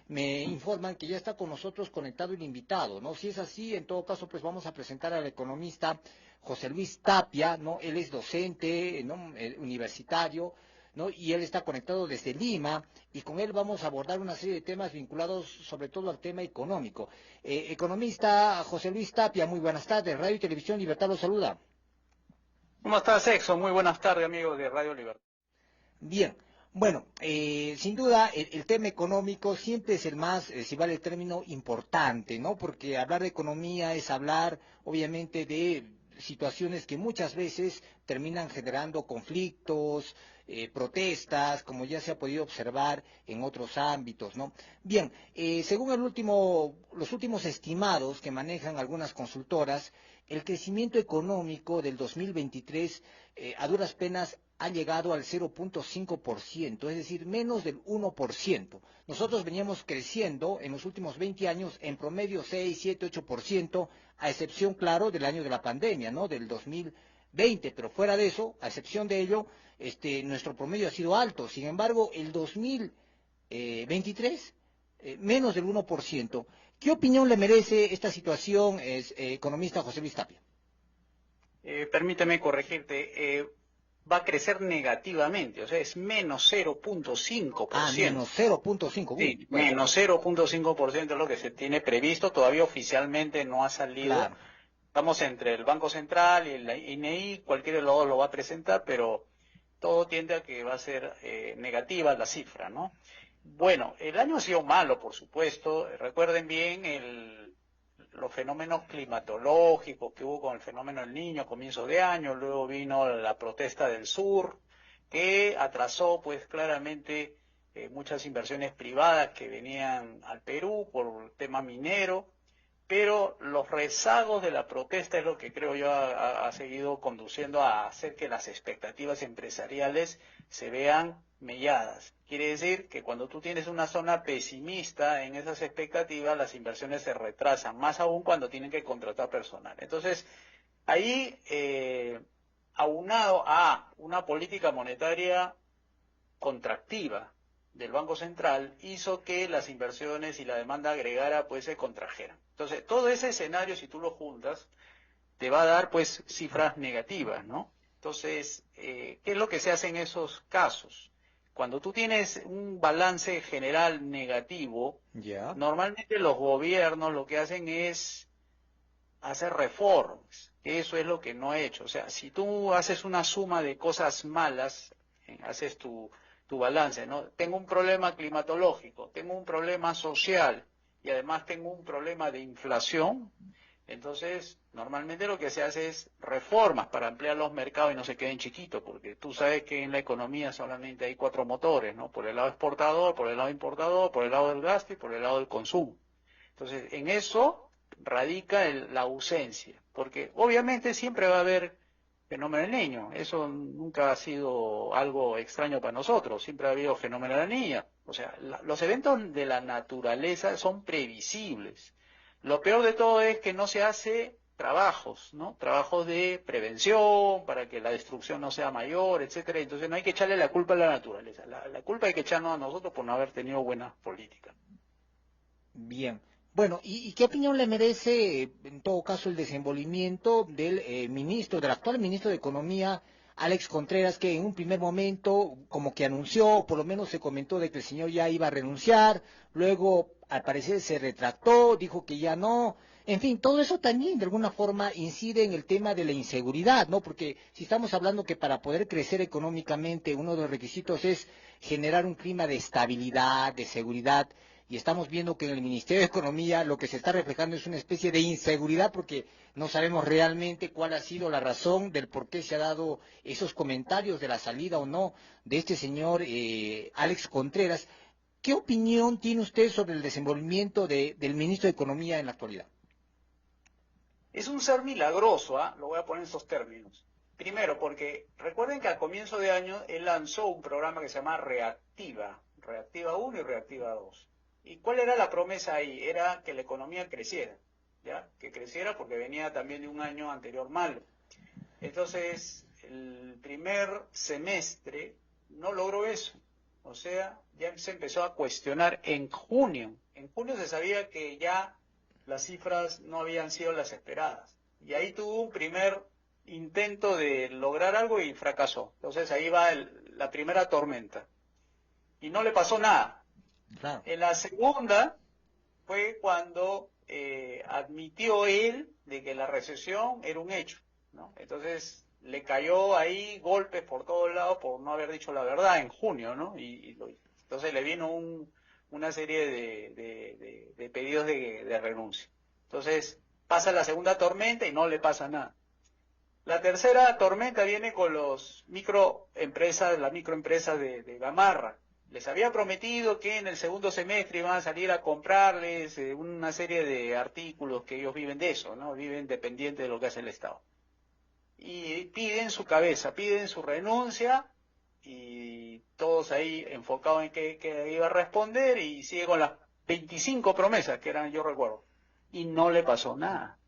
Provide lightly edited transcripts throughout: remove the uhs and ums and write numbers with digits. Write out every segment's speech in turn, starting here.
Me informan que ya está con nosotros conectado el invitado, ¿no? Si es así, en todo caso, pues vamos a presentar al economista José Luis Tapia, ¿no? Él es docente, ¿no? Universitario, ¿no? Y él está conectado desde Lima, y con él vamos a abordar una serie de temas vinculados sobre todo al tema económico. Economista José Luis Tapia, muy buenas tardes. Radio y Televisión Libertad lo saluda. ¿Cómo estás, Exxon? Muy buenas tardes, amigos de Radio Libertad. Bien, bueno, sin duda el tema económico siempre es el más, si vale el término, importante, ¿no? Porque hablar de economía es hablar, obviamente, de situaciones que muchas veces terminan generando conflictos, protestas, como ya se ha podido observar en otros ámbitos, ¿no? Bien, según los últimos estimados que manejan algunas consultoras, el crecimiento económico del 2023 a duras penas ha llegado al 0.5%, es decir, menos del 1%. Nosotros veníamos creciendo en los últimos 20 años en promedio 6, 7, 8%, a excepción, claro, del año de la pandemia, ¿no? Del 2020, pero fuera de eso, a excepción de ello, nuestro promedio ha sido alto. Sin embargo, el 2023, menos del 1%. ¿Qué opinión le merece esta situación, economista José Luis Tapia? Permíteme corregirte, va a crecer negativamente, o sea, es menos Ah, 0.5%. menos 0.5. Sí, Bueno, menos 0.5% es lo que se tiene previsto, todavía oficialmente no ha salido. claro. Estamos entre el Banco Central y el INEI, cualquiera de los dos lo va a presentar, pero todo tiende a que va a ser negativa la cifra, ¿no? Bueno, el año ha sido malo, por supuesto. Recuerden bien los fenómenos climatológicos que hubo con el fenómeno del Niño a comienzo de año, luego vino la protesta del sur, que atrasó pues claramente muchas inversiones privadas que venían al Perú por el tema minero, pero los rezagos de la protesta es lo que creo yo ha seguido conduciendo a hacer que las expectativas empresariales se vean melladas. Quiere decir que cuando tú tienes una zona pesimista en esas expectativas, las inversiones se retrasan, más aún cuando tienen que contratar personal. Entonces, ahí, aunado a una política monetaria contractiva del Banco Central, hizo que las inversiones y la demanda agregada pues se contrajeran. Entonces, todo ese escenario, si tú lo juntas, te va a dar pues cifras negativas, ¿no? Entonces, ¿qué es lo que se hace en esos casos? Cuando tú tienes un balance general negativo, Ya. normalmente los gobiernos lo que hacen es hacer reformas. Eso es lo que no he hecho. O sea, si tú haces una suma de cosas malas, haces tu balance, ¿no? Tengo un problema climatológico, tengo un problema social y además tengo un problema de inflación. Entonces, normalmente lo que se hace es reformas para ampliar los mercados y no se queden chiquitos, porque tú sabes que en la economía solamente hay cuatro motores, ¿no? Por el lado exportador, por el lado importador, por el lado del gasto y por el lado del consumo. Entonces, en eso radica la ausencia, porque obviamente siempre va a haber fenómeno del niño, eso nunca ha sido algo extraño para nosotros, siempre ha habido fenómeno de la niña. O sea, los eventos de la naturaleza son previsibles. Lo peor de todo es que no se hace trabajos, ¿no? Trabajos de prevención para que la destrucción no sea mayor, etcétera. Entonces no hay que echarle la culpa a la naturaleza. La culpa hay que echarnos a nosotros por no haber tenido buenas políticas. Bien. Bueno, ¿y qué opinión le merece, en todo caso, el desenvolvimiento del del actual ministro de Economía, Alex Contreras, que en un primer momento como que anunció, por lo menos se comentó de que el señor ya iba a renunciar, luego al parecer se retractó, dijo que ya no, en fin, todo eso también de alguna forma incide en el tema de la inseguridad, ¿no? Porque si estamos hablando que para poder crecer económicamente uno de los requisitos es generar un clima de estabilidad, de seguridad, y estamos viendo que en el Ministerio de Economía lo que se está reflejando es una especie de inseguridad porque no sabemos realmente cuál ha sido la razón del por qué se ha dado esos comentarios de la salida o no de este señor Alex Contreras. ¿Qué opinión tiene usted sobre el desenvolvimiento del ministro de Economía en la actualidad? Es un ser milagroso, ¿ah? Lo voy a poner en esos términos. Primero, porque recuerden que a comienzo de año él lanzó un programa que se llama Reactiva, Reactiva 1 y Reactiva 2. ¿Y cuál era la promesa ahí? Era que la economía creciera, ¿ya? Que creciera porque venía también de un año anterior malo. Entonces, el primer semestre no logró eso. O sea, ya se empezó a cuestionar en junio. En junio se sabía que ya las cifras no habían sido las esperadas. Y ahí tuvo un primer intento de lograr algo y fracasó. Entonces ahí va la primera tormenta. Y no le pasó nada. Claro. En la segunda fue cuando admitió él de que la recesión era un hecho, ¿no? Entonces le cayó ahí golpes por todos lados por no haber dicho la verdad en junio, ¿no? Entonces le vino una serie de pedidos de renuncia. Entonces pasa la segunda tormenta y no le pasa nada. La tercera tormenta viene con las microempresas de Gamarra. Les había prometido que en el segundo semestre iban a salir a comprarles una serie de artículos que ellos viven de eso, ¿no? Viven dependientes de lo que hace el Estado. Y piden su cabeza, piden su renuncia y todos ahí enfocados en que iba a responder y sigue con las 25 promesas que eran, yo recuerdo. Y no le pasó nada.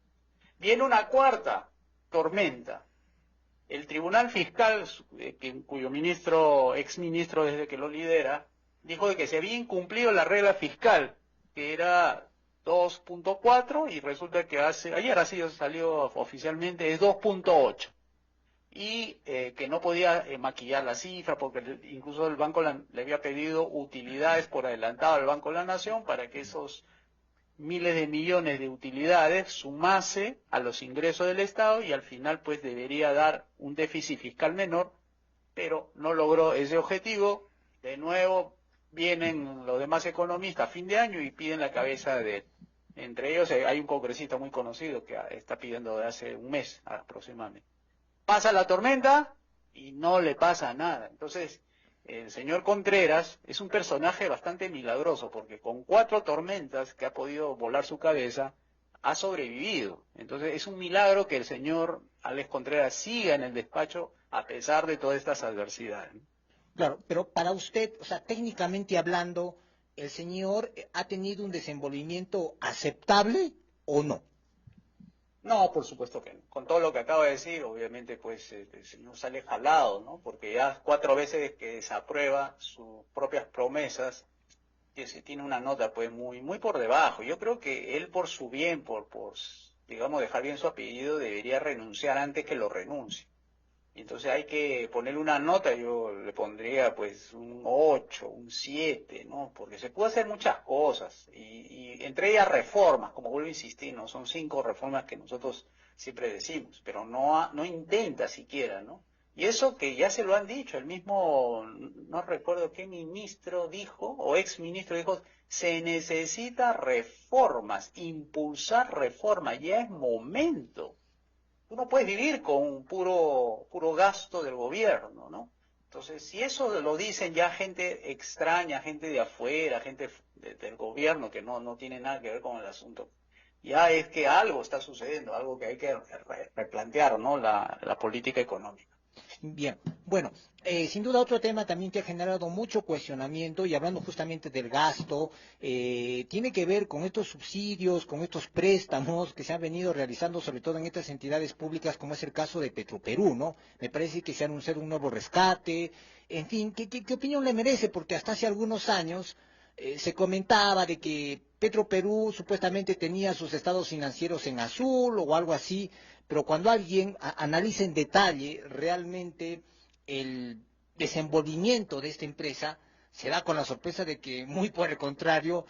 Viene una cuarta tormenta. El Tribunal Fiscal, cuyo exministro desde que lo lidera, dijo de que se había incumplido la regla fiscal, que era 2.4 y resulta que ayer salió oficialmente es 2.8. Y que no podía maquillar la cifra porque incluso el banco le había pedido utilidades por adelantado al Banco de la Nación para que esos miles de millones de utilidades sumase a los ingresos del Estado y al final pues debería dar un déficit fiscal menor, pero no logró ese objetivo. De nuevo vienen los demás economistas a fin de año y piden la cabeza de él. Entre ellos hay un congresista muy conocido que está pidiendo de hace un mes aproximadamente. Pasa la tormenta y no le pasa nada. Entonces, el señor Contreras es un personaje bastante milagroso porque con 4 tormentas que ha podido volar su cabeza, ha sobrevivido. Entonces, es un milagro que el señor Alex Contreras siga en el despacho a pesar de todas estas adversidades. Claro, pero para usted, o sea, técnicamente hablando, ¿el señor ha tenido un desenvolvimiento aceptable o no? No, por supuesto que no. Con todo lo que acaba de decir, obviamente, pues el señor sale jalado, ¿no? Porque ya 4 veces que desaprueba sus propias promesas, que se tiene una nota, pues, muy, muy por debajo. Yo creo que él, por su bien, digamos, dejar bien su apellido, debería renunciar antes que lo renuncie. Y entonces hay que ponerle una nota, yo le pondría pues un 8, un 7, ¿no? Porque se puede hacer muchas cosas, y entre ellas reformas, como vuelvo a insistir, ¿no? Son 5 reformas que nosotros siempre decimos, pero no intenta siquiera, ¿no? Y eso que ya se lo han dicho, el mismo, no recuerdo qué ministro dijo, o ex ministro dijo, se necesita reformas, impulsar reformas, ya es momento. Tú no puedes vivir con puro gasto del gobierno, ¿no? Entonces, si eso lo dicen ya gente extraña, gente de afuera, gente del gobierno que no tiene nada que ver con el asunto, ya es que algo está sucediendo, algo que hay que replantear, ¿no? La política económica. Bien, bueno, sin duda otro tema también que ha generado mucho cuestionamiento y hablando justamente del gasto, tiene que ver con estos subsidios, con estos préstamos que se han venido realizando sobre todo en estas entidades públicas como es el caso de Petroperú, ¿no? Me parece que se ha anunciado un nuevo rescate, en fin, ¿qué opinión le merece? Porque hasta hace algunos años se comentaba de que Petroperú supuestamente tenía sus estados financieros en azul o algo así, pero cuando alguien analiza en detalle realmente el desenvolvimiento de esta empresa, se da con la sorpresa de que, muy por el contrario,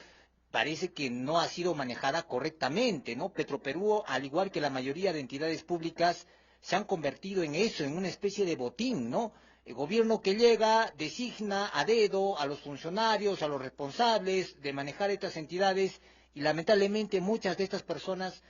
parece que no ha sido manejada correctamente, ¿no? Petroperú, al igual que la mayoría de entidades públicas, se han convertido en eso, en una especie de botín, ¿no? El gobierno que llega designa a dedo a los funcionarios, a los responsables de manejar estas entidades y lamentablemente muchas de estas personas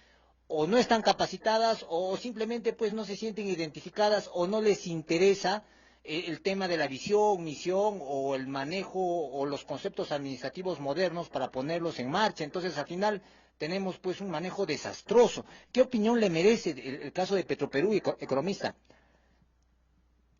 o no están capacitadas o simplemente pues no se sienten identificadas o no les interesa el tema de la visión, misión o el manejo o los conceptos administrativos modernos para ponerlos en marcha. Entonces al final tenemos pues un manejo desastroso. ¿Qué opinión le merece el caso de Petroperú, economista?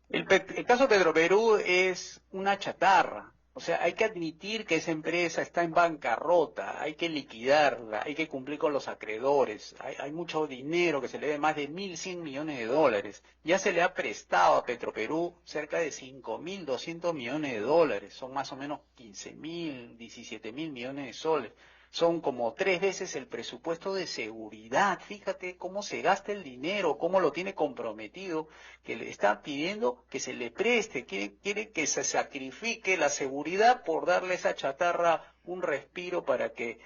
El caso Petroperú es una chatarra. O sea, hay que admitir que esa empresa está en bancarrota, hay que liquidarla, hay que cumplir con los acreedores, hay mucho dinero que se le debe, más de 1.100 millones de dólares. Ya se le ha prestado a Petroperú cerca de 5.200 millones de dólares, son más o menos 15.000, 17.000 millones de soles. Son como 3 veces el presupuesto de seguridad. Fíjate cómo se gasta el dinero, cómo lo tiene comprometido, que le está pidiendo que se le preste, quiere que se sacrifique la seguridad por darle a esa chatarra un respiro para que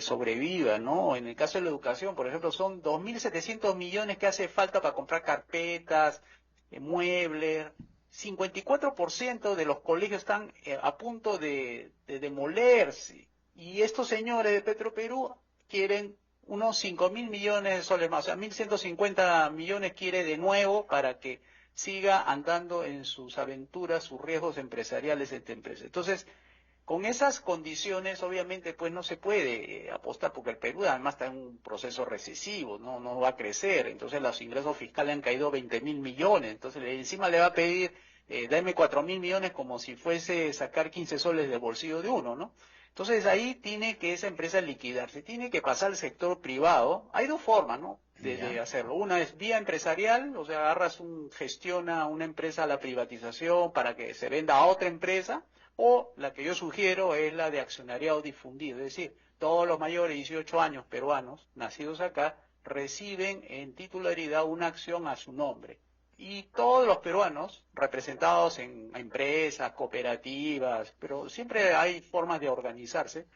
sobreviva, ¿no? En el caso de la educación, por ejemplo, son 2.700 millones que hace falta para comprar carpetas, muebles. 54% de los colegios están a punto de demolerse. Y estos señores de Petroperú quieren unos 5.000 millones de soles más, o sea, 1.150 millones quiere de nuevo para que siga andando en sus aventuras, sus riesgos empresariales esta empresa. Entonces, con esas condiciones, obviamente, pues no se puede apostar, porque el Perú además está en un proceso recesivo, no va a crecer, entonces los ingresos fiscales han caído 20.000 millones, entonces encima le va a pedir, dame 4.000 millones como si fuese sacar 15 soles del bolsillo de uno, ¿no? Entonces ahí tiene que esa empresa liquidarse, tiene que pasar al sector privado. Hay dos formas, ¿no? De Ya. hacerlo. Una es vía empresarial, o sea, gestiona una empresa a la privatización para que se venda a otra empresa, o la que yo sugiero es la de accionariado difundido, es decir, todos los mayores de 18 años peruanos, nacidos acá, reciben en titularidad una acción a su nombre. Y todos los peruanos, representados en empresas, cooperativas, pero siempre hay formas de organizarse,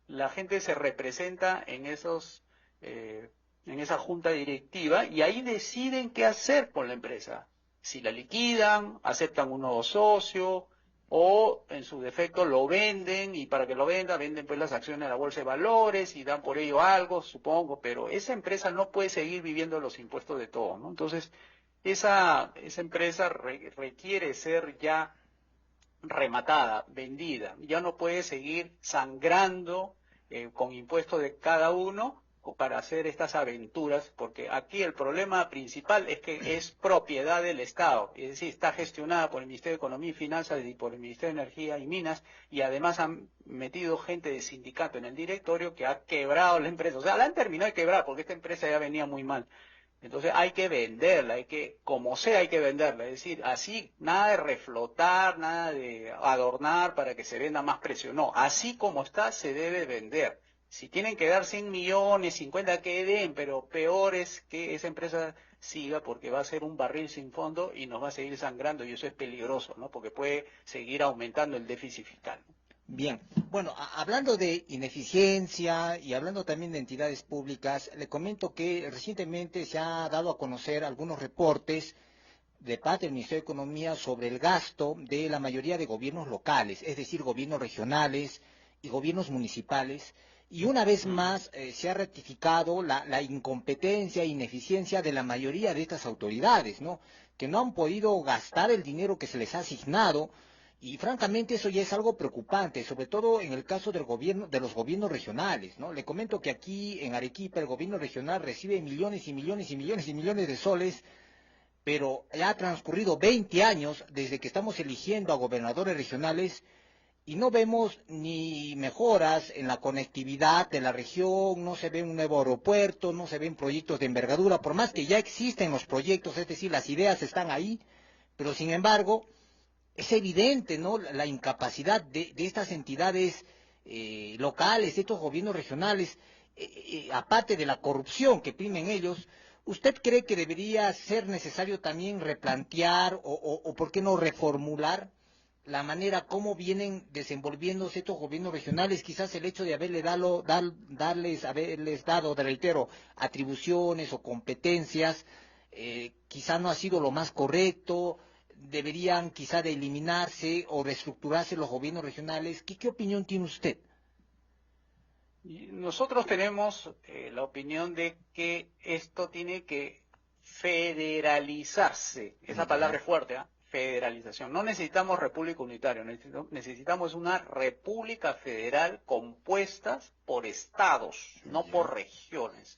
la gente se representa eh, en esa junta directiva y ahí deciden qué hacer con la empresa. Si la liquidan, aceptan un nuevo socio o en su defecto lo venden y para que lo venden pues las acciones a la bolsa de valores y dan por ello algo, supongo, pero esa empresa no puede seguir viviendo los impuestos de todos, ¿no? Entonces, esa empresa requiere ser ya rematada, vendida. Ya no puede seguir sangrando con impuestos de cada uno para hacer estas aventuras, porque aquí el problema principal es que es propiedad del Estado, es decir, está gestionada por el Ministerio de Economía y Finanzas y por el Ministerio de Energía y Minas, y además han metido gente de sindicato en el directorio que ha quebrado la empresa, o sea, la han terminado de quebrar porque esta empresa ya venía muy mal. Entonces hay que venderla, como sea hay que venderla, es decir, así nada de reflotar, nada de adornar para que se venda más precio, no, así como está se debe vender. Si tienen que dar 100 millones, 50 que den, pero peor es que esa empresa siga porque va a ser un barril sin fondo y nos va a seguir sangrando y eso es peligroso, ¿no? Porque puede seguir aumentando el déficit fiscal. Bien, bueno, hablando de ineficiencia y hablando también de entidades públicas, le comento que recientemente se ha dado a conocer algunos reportes de parte del Ministerio de Economía sobre el gasto de la mayoría de gobiernos locales, es decir, gobiernos regionales y gobiernos municipales, y una vez más se ha ratificado la incompetencia e ineficiencia de la mayoría de estas autoridades, ¿no? Que no han podido gastar el dinero que se les ha asignado, y francamente eso ya es algo preocupante, sobre todo en el caso del gobierno, de los gobiernos regionales, ¿no? Le comento que aquí en Arequipa el gobierno regional recibe millones y millones y millones y millones de soles, pero ya ha transcurrido 20 años desde que estamos eligiendo a gobernadores regionales y no vemos ni mejoras en la conectividad de la región, no se ve un nuevo aeropuerto, no se ven proyectos de envergadura, por más que ya existen los proyectos, es decir, las ideas están ahí, pero sin embargo es evidente, ¿no?, la incapacidad de estas entidades locales, de estos gobiernos regionales, aparte de la corrupción que primen ellos. ¿Usted cree que debería ser necesario también replantear o por qué no reformular la manera como vienen desenvolviéndose estos gobiernos regionales? Quizás el hecho de haberles dado, te reitero, atribuciones o competencias, quizás no ha sido lo más correcto. Deberían quizá de eliminarse o reestructurarse los gobiernos regionales. ¿Qué opinión tiene usted? Y nosotros tenemos la opinión de que esto tiene que federalizarse. Esa palabra Ya, es fuerte, ¿ah? Federalización. No necesitamos república unitaria, necesitamos una república federal compuesta por estados, no ya, por regiones.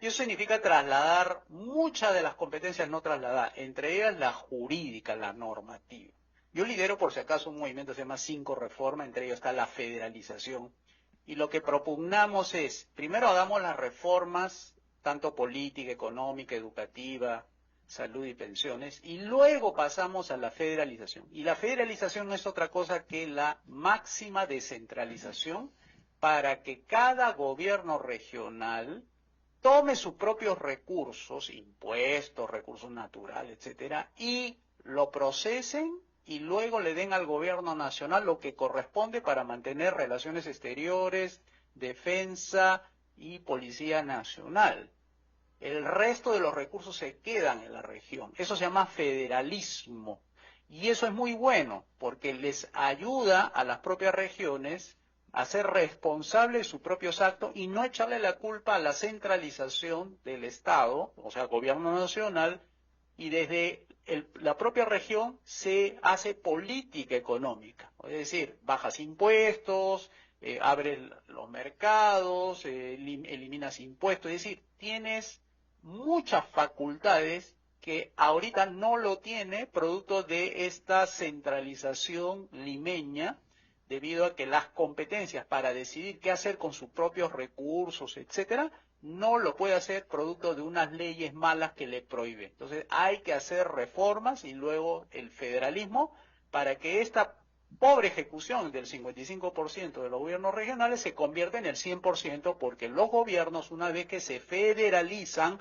Y eso significa trasladar muchas de las competencias no trasladadas, entre ellas la jurídica, la normativa. Yo lidero, por si acaso, un movimiento que se llama 5 Reforma, entre ellos está la federalización. Y lo que propugnamos es, primero hagamos las reformas, tanto política, económica, educativa, salud y pensiones, y luego pasamos a la federalización. Y la federalización no es otra cosa que la máxima descentralización para que cada gobierno regional tome sus propios recursos, impuestos, recursos naturales, etcétera, y lo procesen y luego le den al gobierno nacional lo que corresponde para mantener relaciones exteriores, defensa y policía nacional. El resto de los recursos se quedan en la región. Eso se llama federalismo. Y eso es muy bueno porque les ayuda a las propias regiones a ser responsables de sus propios actos y no echarle la culpa a la centralización del Estado, o sea, gobierno nacional, y desde la propia región se hace política económica. Es decir, bajas impuestos, abres los mercados, eliminas impuestos, es decir, tienes muchas facultades que ahorita no lo tiene producto de esta centralización limeña, debido a que las competencias para decidir qué hacer con sus propios recursos, etcétera, no lo puede hacer producto de unas leyes malas que le prohíben. Entonces hay que hacer reformas y luego el federalismo para que esta pobre ejecución del 55% de los gobiernos regionales se convierta en el 100%, porque los gobiernos, una vez que se federalizan,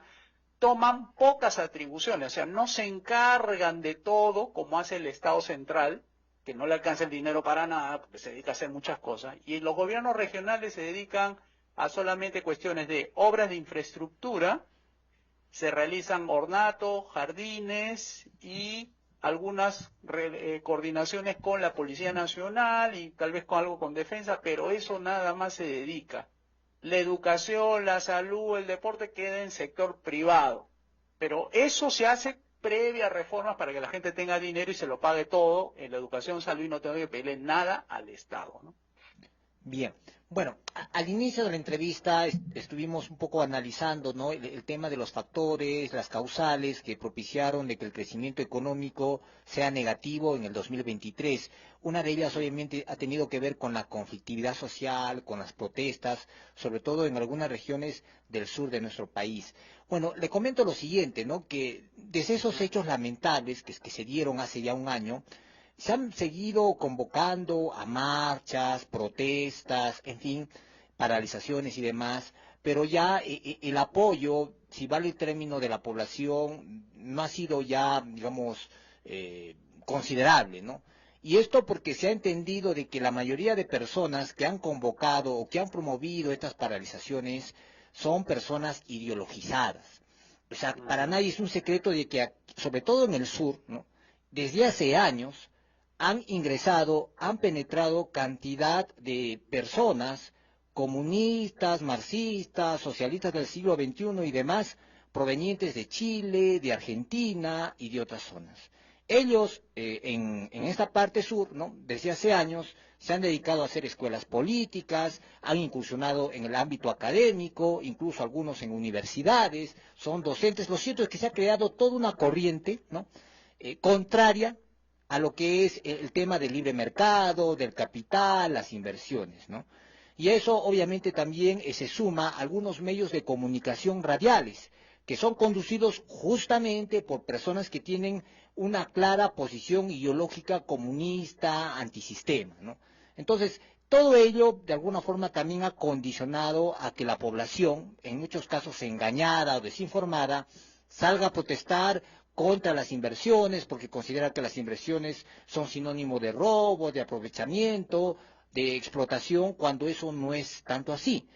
toman pocas atribuciones, o sea, no se encargan de todo como hace el Estado central, que no le alcanza el dinero para nada, porque se dedica a hacer muchas cosas, y los gobiernos regionales se dedican a solamente cuestiones de obras de infraestructura, se realizan ornatos, jardines y algunas coordinaciones con la Policía Nacional y tal vez con algo con defensa, pero eso nada más se dedica. La educación, la salud, el deporte queda en sector privado, pero eso se hace previa reformas para que la gente tenga dinero y se lo pague todo en la educación, salud y no tenga que pedirle nada al Estado, ¿no? Bien, bueno, al inicio de la entrevista estuvimos un poco analizando, ¿no? El tema de los factores, las causales que propiciaron de que el crecimiento económico sea negativo en el 2023. Una de ellas obviamente ha tenido que ver con la conflictividad social, con las protestas, sobre todo en algunas regiones del sur de nuestro país. Bueno, le comento lo siguiente, ¿no? Que desde esos hechos lamentables que se dieron hace ya un año, se han seguido convocando a marchas, protestas, en fin, paralizaciones y demás, pero ya el apoyo, si vale el término de la población, no ha sido ya, digamos, considerable, ¿no? Y esto porque se ha entendido de que la mayoría de personas que han convocado o que han promovido estas paralizaciones son personas ideologizadas. O sea, para nadie es un secreto de que, sobre todo en el sur, ¿no? Desde hace años, han ingresado, han penetrado cantidad de personas comunistas, marxistas, socialistas del siglo XXI y demás, provenientes de Chile, de Argentina y de otras zonas. Ellos, en esta parte sur, ¿no? Desde hace años, se han dedicado a hacer escuelas políticas, han incursionado en el ámbito académico, incluso algunos en universidades, son docentes. Lo cierto es que se ha creado toda una corriente, ¿no? Contraria a lo que es el tema del libre mercado, del capital, las inversiones, ¿no? Y eso obviamente también se suma a algunos medios de comunicación radiales, que son conducidos justamente por personas que tienen una clara posición ideológica comunista, antisistema, ¿no? Entonces, todo ello de alguna forma también ha condicionado a que la población, en muchos casos engañada o desinformada, salga a protestar contra las inversiones, porque considera que las inversiones son sinónimo de robo, de aprovechamiento, de explotación, cuando eso no es tanto así.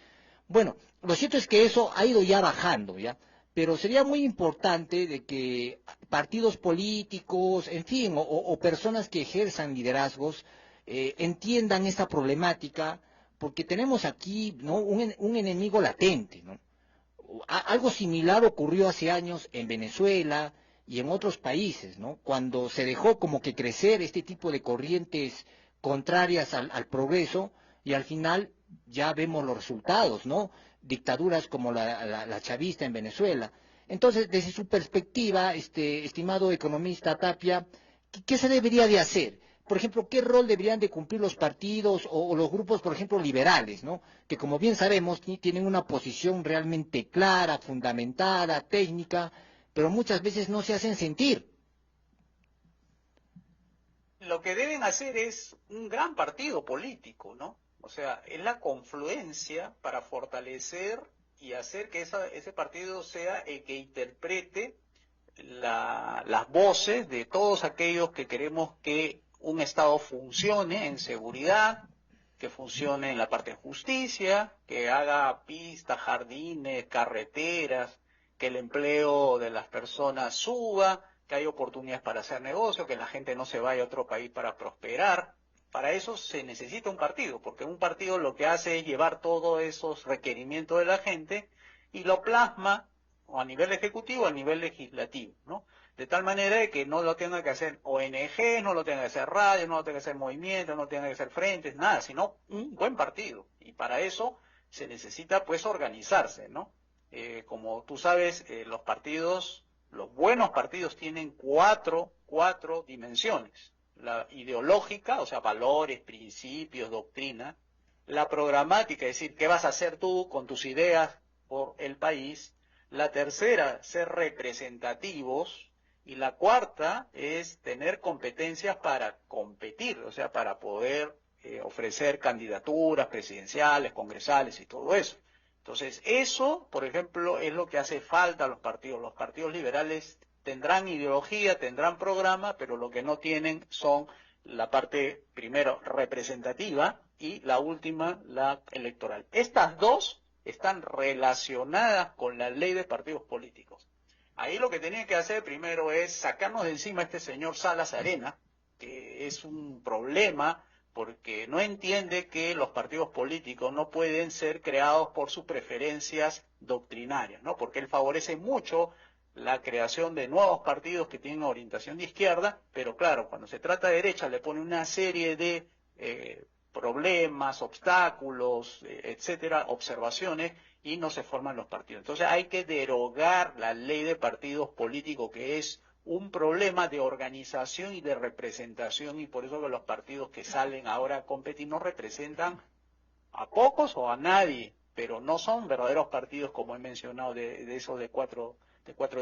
Bueno, lo cierto es que eso ha ido ya bajando, ¿ya? Pero sería muy importante de que partidos políticos, en fin, o personas que ejerzan liderazgos, entiendan esta problemática, porque tenemos aquí, ¿no? un enemigo latente, ¿no? Algo similar ocurrió hace años en Venezuela y en otros países, ¿no? Cuando se dejó como que crecer este tipo de corrientes contrarias al progreso, y al final ya vemos los resultados, ¿no? Dictaduras como la chavista en Venezuela. Entonces, desde su perspectiva, estimado economista Tapia, ¿qué se debería de hacer? por ejemplo, qué rol deberían de cumplir los partidos o los grupos, por ejemplo, liberales, ¿no? Que como bien sabemos, tienen una posición realmente clara, fundamentada, técnica, pero muchas veces no se hacen sentir. Lo que deben hacer es un gran partido político, ¿no? O sea, es la confluencia para fortalecer y hacer que ese partido sea el que interprete las voces de todos aquellos que queremos que un Estado funcione en seguridad, que funcione en la parte de justicia, que haga pistas, jardines, carreteras, que el empleo de las personas suba, que haya oportunidades para hacer negocio, que la gente no se vaya a otro país para prosperar. Para eso se necesita un partido, porque un partido lo que hace es llevar todos esos requerimientos de la gente y lo plasma o a nivel ejecutivo o a nivel legislativo, ¿no? De tal manera de que no lo tenga que hacer ONG, no lo tenga que hacer radio, no lo tenga que hacer movimiento, no lo tenga que hacer frentes, nada, sino un buen partido. Y para eso se necesita pues organizarse, ¿no? Como tú sabes, los partidos, los buenos partidos tienen cuatro dimensiones. La ideológica, o sea, valores, principios, doctrina. La programática, es decir, qué vas a hacer tú con tus ideas por el país. La tercera, ser representativos. Y la cuarta es tener competencias para competir, o sea, para poder ofrecer candidaturas presidenciales, congresales y todo eso. Entonces, eso, por ejemplo, es lo que hace falta a los partidos. Los partidos liberales tendrán ideología, tendrán programa, pero lo que no tienen son la parte, primero, representativa y la última, la electoral. Estas dos están relacionadas con la ley de partidos políticos. Ahí lo que tienen que hacer primero es sacarnos de encima a este señor Salas Arena, que es un problema porque no entiende que los partidos políticos no pueden ser creados por sus preferencias doctrinarias, ¿no? Porque él favorece mucho la creación de nuevos partidos que tienen orientación de izquierda, pero claro, cuando se trata de derecha le pone una serie de problemas, obstáculos, etcétera, observaciones, y no se forman los partidos. Entonces hay que derogar la ley de partidos políticos, que es un problema de organización y de representación, y por eso que los partidos que salen ahora a competir no representan a pocos o a nadie, pero no son verdaderos partidos como he mencionado de esos de cuatro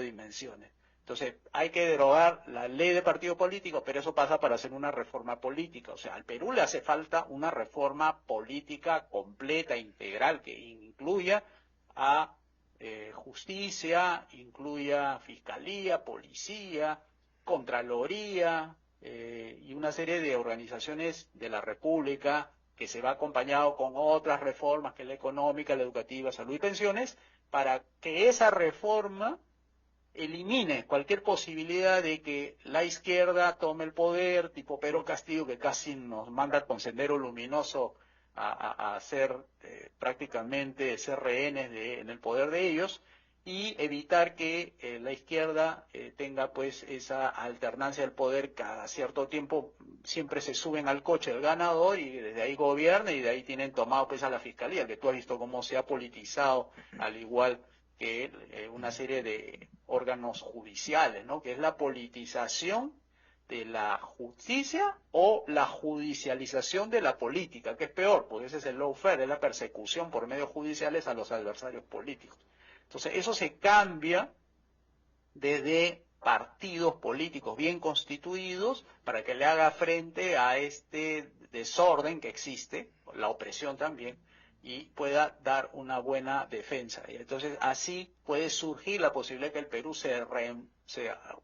dimensiones. Entonces, hay que derogar la ley de partido político, pero eso pasa para hacer una reforma política. O sea, al Perú le hace falta una reforma política completa, integral, que incluya a justicia, incluya fiscalía, policía, contraloría y una serie de organizaciones de la República, que se va acompañado con otras reformas, que es la económica, la educativa, salud y pensiones, para que esa reforma elimine cualquier posibilidad de que la izquierda tome el poder, tipo Pedro Castillo, que casi nos manda con sendero luminoso a ser prácticamente ser rehenes en el poder de ellos, y evitar que la izquierda tenga pues esa alternancia del poder. Cada cierto tiempo siempre se suben al coche del ganador y desde ahí gobierna, y de ahí tienen tomado pues a la fiscalía, que tú has visto cómo se ha politizado, al igual que una serie de órganos judiciales, ¿no? Que es la politización de la justicia o la judicialización de la política, que es peor, porque ese es el lawfare, es la persecución por medios judiciales a los adversarios políticos. Entonces, eso se cambia desde partidos políticos bien constituidos para que le haga frente a este desorden que existe, la opresión también, y pueda dar una buena defensa. Y entonces así puede surgir la posibilidad que el Perú se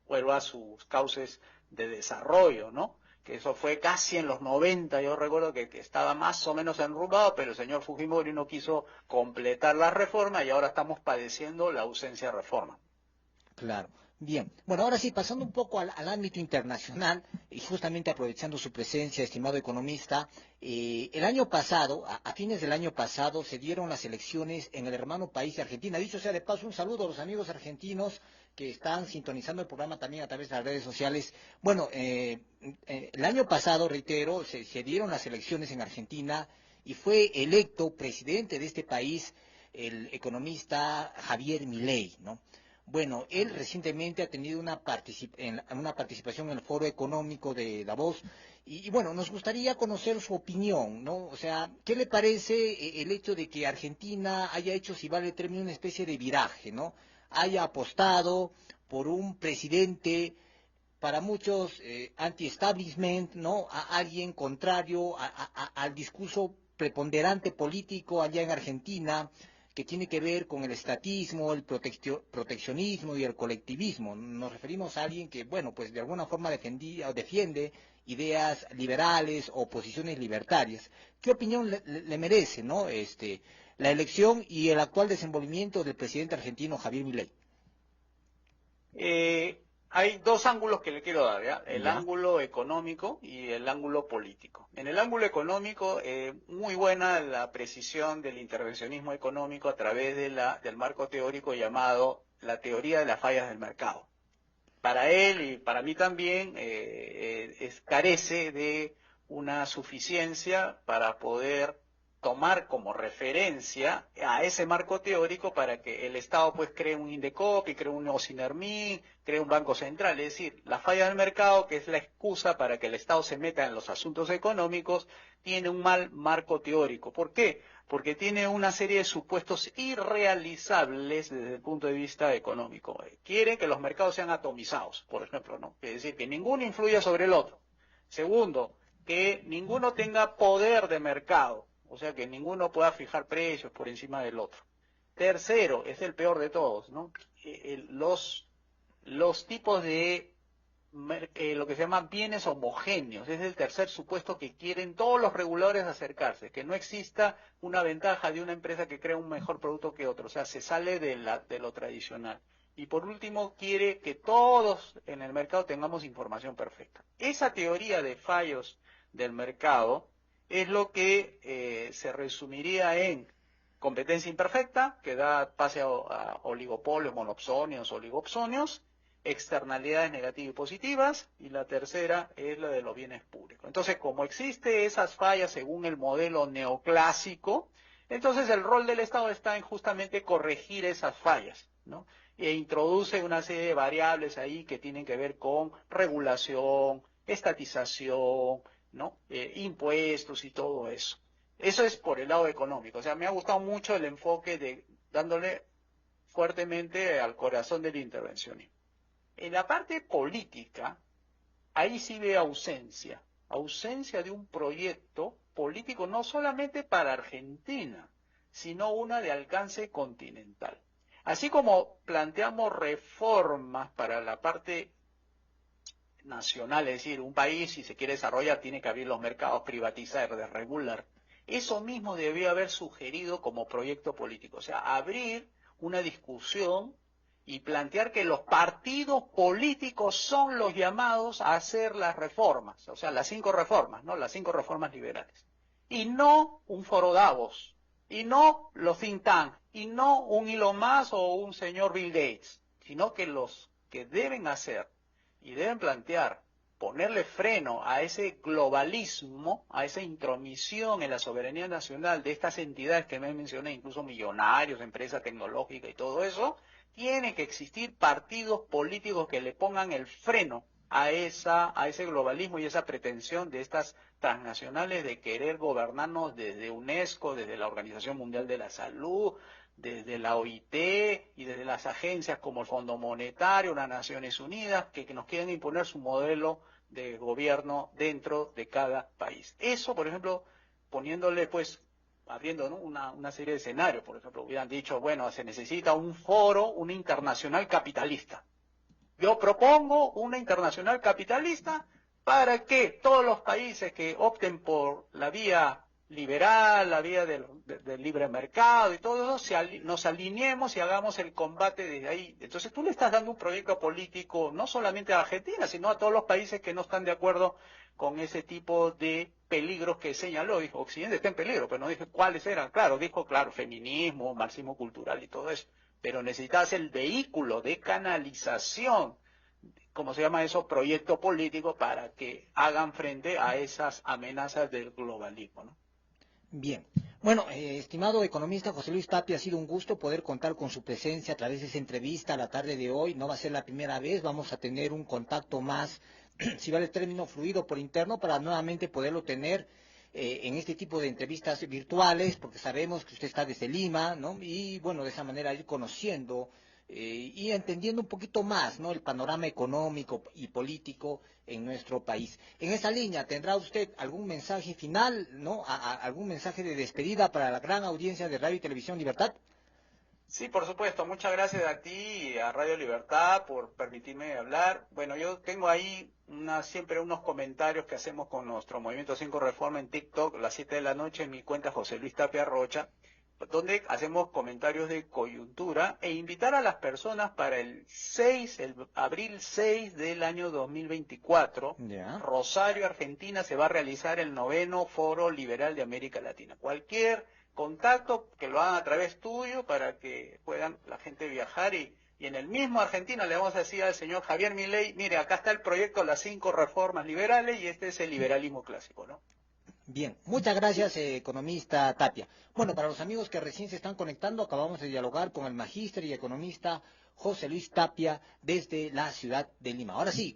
vuelva a sus cauces de desarrollo, ¿no? Que eso fue casi en los 90, yo recuerdo que estaba más o menos enrumbado, pero el señor Fujimori no quiso completar la reforma y ahora estamos padeciendo la ausencia de reforma. Claro. Bien. Bueno, ahora sí, pasando un poco al ámbito internacional y justamente aprovechando su presencia, estimado economista, el año pasado, a fines del año pasado, se dieron las elecciones en el hermano país de Argentina. Dicho sea de paso, un saludo a los amigos argentinos que están sintonizando el programa también a través de las redes sociales. Bueno, el año pasado, reitero, se dieron las elecciones en Argentina y fue electo presidente de este país el economista Javier Milei, ¿no? Bueno, él recientemente ha tenido una participación en el Foro Económico de Davos Y bueno, nos gustaría conocer su opinión, ¿no? O sea, ¿qué le parece el hecho de que Argentina haya hecho, si vale el término, una especie de viraje, ¿no? Haya apostado por un presidente para muchos anti-establishment, ¿no? A alguien contrario al discurso preponderante político allá en Argentina, que tiene que ver con el estatismo, el proteccionismo y el colectivismo. Nos referimos a alguien que, bueno, pues de alguna forma defendía o defiende ideas liberales o posiciones libertarias. ¿Qué opinión le merece, ¿no? La elección y el actual desenvolvimiento del presidente argentino Javier Milei? Hay dos ángulos que le quiero dar, ¿ya? El ¿Ya? ángulo económico y el ángulo político. En el ángulo económico, muy buena la precisión del intervencionismo económico a través del marco teórico llamado la teoría de las fallas del mercado. Para él y para mí también carece de una suficiencia para poder tomar como referencia a ese marco teórico para que el Estado pues cree un Indecopi, cree un Ocinermin, cree un Banco Central. Es decir, la falla del mercado, que es la excusa para que el Estado se meta en los asuntos económicos, tiene un mal marco teórico. ¿Por qué? Porque tiene una serie de supuestos irrealizables desde el punto de vista económico. Quiere que los mercados sean atomizados, por ejemplo, ¿no? Es decir, que ninguno influya sobre el otro. Segundo, que ninguno tenga poder de mercado, o sea, que ninguno pueda fijar precios por encima del otro. Tercero, es el peor de todos, ¿no? Los tipos de lo que se llama bienes homogéneos. Es el tercer supuesto que quieren todos los reguladores acercarse, que no exista una ventaja de una empresa que crea un mejor producto que otro, o sea, se sale de lo tradicional. Y por último, quiere que todos en el mercado tengamos información perfecta. Esa teoría de fallos del mercado es lo que se resumiría en competencia imperfecta, que da pase a oligopolios, monopsonios, oligopsonios, externalidades negativas y positivas, y la tercera es la de los bienes públicos. Entonces, como existe esas fallas según el modelo neoclásico, entonces el rol del Estado está en justamente corregir esas fallas, ¿no? E introduce una serie de variables ahí que tienen que ver con regulación, estatización, ¿no? Impuestos y todo eso. Eso es por el lado económico. O sea, me ha gustado mucho el enfoque de dándole fuertemente al corazón del intervencionismo. En la parte política, ahí sí ve ausencia de un proyecto político no solamente para Argentina, sino una de alcance continental. Así como planteamos reformas para la parte nacional, es decir, un país si se quiere desarrollar tiene que abrir los mercados, privatizar, desregular. Eso mismo debió haber sugerido como proyecto político, o sea, abrir una discusión y plantear que los partidos políticos son los llamados a hacer las reformas, o sea, las 5 reformas, ¿no? Las 5 reformas liberales. Y no un foro Davos, y no los think tank, y no un Elon Musk o un señor Bill Gates, sino que los que deben hacer y deben plantear ponerle freno a ese globalismo, a esa intromisión en la soberanía nacional de estas entidades que me mencioné, incluso millonarios, empresas tecnológicas y todo eso, tiene que existir partidos políticos que le pongan el freno a ese globalismo y esa pretensión de estas transnacionales de querer gobernarnos desde UNESCO, desde la Organización Mundial de la Salud, desde la OIT y desde las agencias como el Fondo Monetario, las Naciones Unidas, que nos quieren imponer su modelo de gobierno dentro de cada país. Eso, por ejemplo, poniéndole pues abriendo, ¿no? una serie de escenarios, por ejemplo, hubieran dicho, bueno, se necesita un foro, una internacional capitalista. Yo propongo una internacional capitalista para que todos los países que opten por la vía liberal, la vía del libre mercado y todo eso, nos alineemos y hagamos el combate desde ahí. Entonces tú le estás dando un proyecto político no solamente a Argentina, sino a todos los países que no están de acuerdo con ese tipo de peligros que señaló. Dijo, Occidente está en peligro, pero no dijo cuáles eran. Claro, dijo, claro, feminismo, marxismo cultural y todo eso. Pero necesitas el vehículo de canalización, ¿cómo se llama eso? Proyecto político para que hagan frente a esas amenazas del globalismo, ¿no? Bien. Bueno, estimado economista José Luis Tapia, ha sido un gusto poder contar con su presencia a través de esa entrevista a la tarde de hoy. No va a ser la primera vez, vamos a tener un contacto más si vale el término, fluido por interno para nuevamente poderlo tener en este tipo de entrevistas virtuales, porque sabemos que usted está desde Lima, ¿no? Y bueno, de esa manera ir conociendo y entendiendo un poquito más, ¿no? El panorama económico y político en nuestro país. En esa línea, ¿tendrá usted algún mensaje final, ¿no? Algún mensaje de despedida para la gran audiencia de Radio y Televisión Libertad? Sí, por supuesto. Muchas gracias a ti y a Radio Libertad por permitirme hablar. Bueno, yo tengo ahí siempre unos comentarios que hacemos con nuestro Movimiento 5 Reforma en TikTok, a las 7 de la noche, en mi cuenta José Luis Tapia Rocha, donde hacemos comentarios de coyuntura e invitar a las personas para el abril 6 del año 2024, Ya. Rosario, Argentina, se va a realizar el 9º Foro Liberal de América Latina. Cualquier contacto que lo hagan a través tuyo para que puedan la gente viajar y en el mismo Argentina le vamos a decir al señor Javier Milei, mire, acá está el proyecto Las 5 Reformas Liberales y este es el liberalismo clásico, ¿no? Bien, muchas gracias, economista Tapia. Bueno, para los amigos que recién se están conectando, acabamos de dialogar con el magíster y economista José Luis Tapia desde la ciudad de Lima. Ahora sí.